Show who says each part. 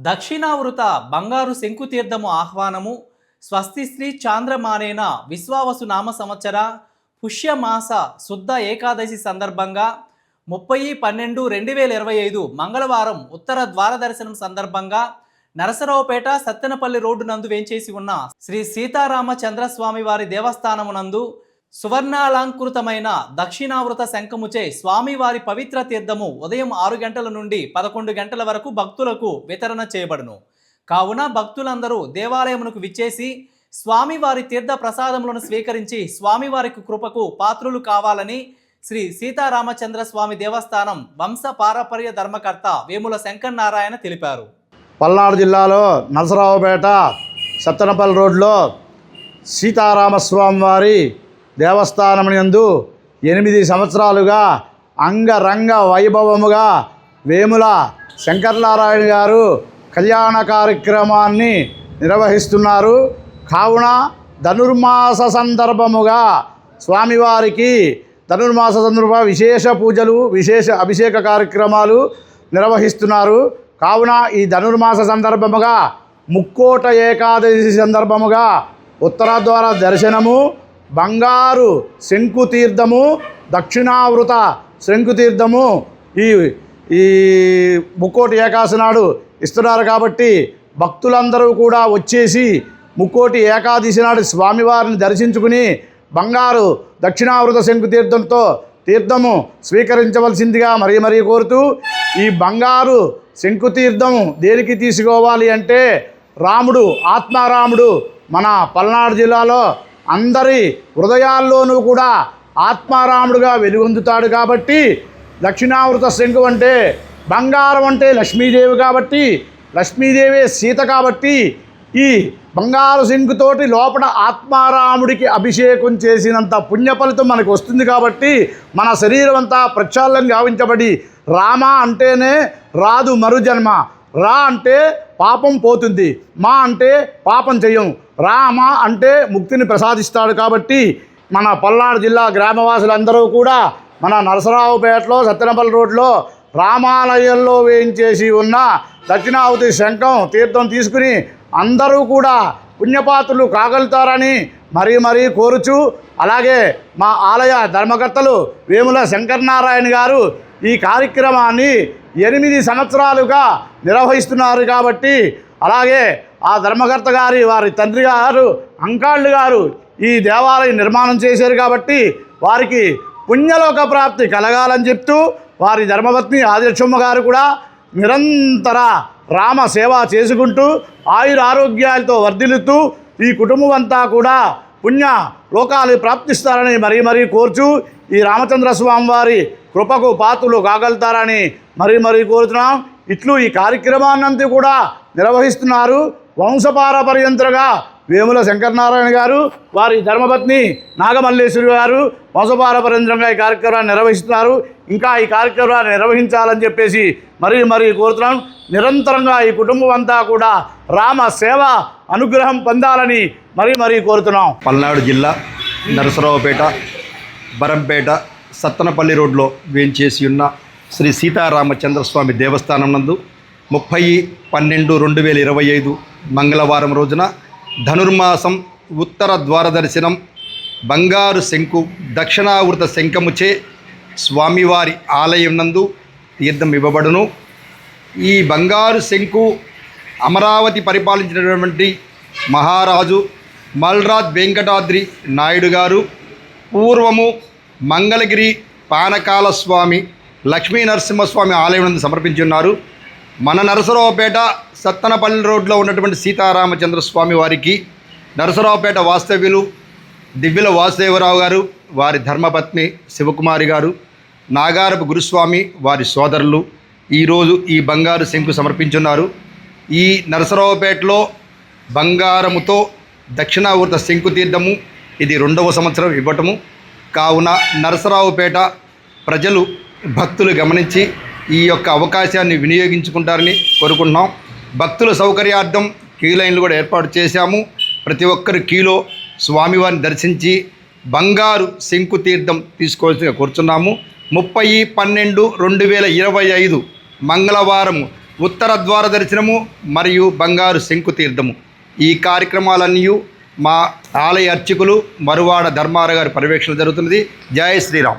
Speaker 1: దక్షిణావృత బంగారు శంకుతీర్థము ఆహ్వానము స్వస్తి శ్రీ చాంద్రమానేన విశ్వావసు నామ సంవత్సర పుష్యమాస శుద్ధ ఏకాదశి సందర్భంగా 30/12/2025 మంగళవారం ఉత్తర ద్వార దర్శనం సందర్భంగా నరసరావుపేట సత్తెనపల్లి రోడ్డు నందు వేంచేసి ఉన్న శ్రీ సీతారామచంద్రస్వామి వారి దేవస్థానమునందు సువర్ణాలంకృతమైన దక్షిణావృత శంఖముచే స్వామివారి పవిత్ర తీర్థము ఉదయం 6 గంటల నుండి 11 గంటల వరకు భక్తులకు వితరణ చేయబడును. కావున భక్తులందరూ దేవాలయమునకు విచ్చేసి స్వామివారి తీర్థ ప్రసాదములను స్వీకరించి స్వామివారికి కృపకు పాత్రులు కావాలని శ్రీ సీతారామచంద్ర స్వామి దేవస్థానం వంశ పారపర్య ధర్మకర్త వేముల శంకరనారాయణ తెలిపారు.
Speaker 2: పల్నాడు జిల్లాలో నరసరావుపేట సత్తెనపల్లి రోడ్లో సీతారామస్వామి వారి దేవస్థానం యందు 8 సంవత్సరాలుగా అంగరంగ వైభవముగా వేముల శంకరనారాయణ గారు కళ్యాణ కార్యక్రమాన్ని నిర్వహిస్తున్నారు. కావున ధనుర్మాస సందర్భముగా స్వామివారికి విశేష పూజలు, విశేష అభిషేక కార్యక్రమాలు నిర్వహిస్తున్నారు. కావున ఈ ధనుర్మాస సందర్భముగా ముక్కోట ఏకాదశి సందర్భముగా ఉత్తర ద్వార దర్శనము, బంగారు శంకుతీర్థము, దక్షిణావృత శంకుతీర్థము ఈ ముక్కోటి ఏకాదశి నాడు ఇస్తున్నారు. కాబట్టి భక్తులందరూ కూడా వచ్చేసి ముక్కోటి ఏకాదశి నాడు స్వామివారిని దర్శించుకుని బంగారు దక్షిణావృత శంకుతీర్థంతో తీర్థము స్వీకరించవలసిందిగా మరీ కోరుతూ, ఈ బంగారు శంకుతీర్థము దేనికి తీసుకోవాలి అంటే రాముడు, ఆత్మారాముడు మన పల్నాడు జిల్లాలో అందరి హృదయాల్లోనూ కూడా ఆత్మారాముడుగా వెలుగొందుతాడు. కాబట్టి దక్షిణావృత శంకు అంటే బంగారం అంటే లక్ష్మీదేవి, కాబట్టి లక్ష్మీదేవి సీత, కాబట్టి ఈ బంగారు శంకుతోటి లోపల ఆత్మారాముడికి అభిషేకం చేసినంత పుణ్య ఫలితం మనకు వస్తుంది. కాబట్టి మన శరీరం అంతా ప్రక్షాళన గావించబడి రామ అంటేనే రాదు మరు జన్మ, రా అంటే పాపం పోతుంది, మా అంటే పాపం చెయ్యం, రామ అంటే ముక్తిని ప్రసాదిస్తాడు. కాబట్టి మన పల్నాడు జిల్లా గ్రామవాసులందరూ కూడా మన నరసరావుపేటలో సత్తెనపల్లి రోడ్లో రామాలయంలో వేయించేసి ఉన్న దక్షిణావృతి శంఖం తీర్థం తీసుకుని అందరూ కూడా పుణ్యపాత్రులు కాగలుగుతారని మరీ కోరుచు, అలాగే మా ఆలయ ధర్మకర్తలు వేముల శంకరనారాయణ గారు ఈ కార్యక్రమాన్ని 8 సంవత్సరాలుగా నిర్వహిస్తున్నారు. కాబట్టి అలాగే ఆ ధర్మకర్త వారి తండ్రి గారు అంకాళ్ళు గారు ఈ దేవాలయం నిర్మాణం చేశారు. కాబట్టి వారికి పుణ్యలోక ప్రాప్తి కలగాలని చెప్తూ వారి ధర్మపత్ని ఆదిలక్ష్మమ్మ గారు కూడా నిరంతర రామ సేవ చేసుకుంటూ ఆయురారోగ్యాలతో వర్ధిల్లుతూ ఈ కుటుంబం అంతా కూడా పుణ్య లోకాలు ప్రాప్తిస్తారని మరీ కోరుచు, ఈ రామచంద్ర స్వామి వారి కృపకు పాత్రులు కాగలుగుతారని మరీ కోరుతున్నాం. ఇట్లు ఈ కార్యక్రమాన్నంతా కూడా నిర్వహిస్తున్నారు వంశపారపర్యంతరగా వేముల శంకరనారాయణ గారు, వారి ధర్మపత్ని నాగమల్లేశ్వరి గారు వంశపారపర్యంతరంగా ఈ కార్యక్రమాన్ని నిర్వహిస్తున్నారు. ఇంకా ఈ కార్యక్రమాన్ని నిర్వహించాలని చెప్పేసి మరీ కోరుతున్నాం. నిరంతరంగా ఈ కుటుంబం అంతా కూడా రామ సేవ అనుగ్రహం పొందాలని మరీ కోరుతున్నాం.
Speaker 3: పల్నాడు జిల్లా నరసరావుపేట బరంపేట సత్తెనపల్లి రోడ్లో వేంచేసి ఉన్న శ్రీ సీతారామచంద్రస్వామి దేవస్థానం నందు 30/12/2025 మంగళవారం రోజున ధనుర్మాసం ఉత్తర ద్వార దర్శనం, బంగారు శంకు దక్షిణావృత శంఖముచే స్వామివారి ఆలయం నందు తీర్థం ఇవ్వబడును. ఈ బంగారు శంకు అమరావతి పరిపాలించినటువంటి మహారాజు మల్రాజ్ వెంకటాద్రి నాయుడు గారు పూర్వము మంగళగిరి పానకాల స్వామి లక్ష్మీ నరసింహస్వామి ఆలయం నందు సమర్పించి ఉన్నారు. మన నరసరావుపేట సత్తెనపల్లి రోడ్లో ఉన్నటువంటి సీతారామచంద్ర స్వామి వారికి నరసరావుపేట వాస్తవ్యులు దివ్యల వాసుదేవరావు గారు, వారి ధర్మపత్ని శివకుమారి గారు, నాగారపు గురుస్వామి వారి సోదరులు ఈరోజు ఈ బంగారు శంకు సమర్పించున్నారు. ఈ నరసరావుపేటలో బంగారముతో దక్షిణావృత శంకు తీర్థము ఇది 2వ సంవత్సరం ఇవ్వటము. కావున నరసరావుపేట ప్రజలు భక్తులు గమనించి ఈ యొక్క అవకాశాన్ని వినియోగించుకుంటారని కోరుకుంటున్నాం. భక్తుల సౌకర్యార్థం క్యూ లైన్లు కూడా ఏర్పాటు చేశాము. ప్రతి ఒక్కరు క్యూలో స్వామివారిని దర్శించి బంగారు శంకు తీర్థం తీసుకోవాల్సిందిగా కోరుచున్నాము. 30/12/2025 మంగళవారం ఉత్తర ద్వార దర్శనము మరియు బంగారు శంకు తీర్థము. ఈ కార్యక్రమాలన్నీ మా ఆలయ అర్చకులు మరువాడ ధర్మారావు గారి పర్యవేక్షణ జరుగుతున్నది. జై శ్రీరామ్.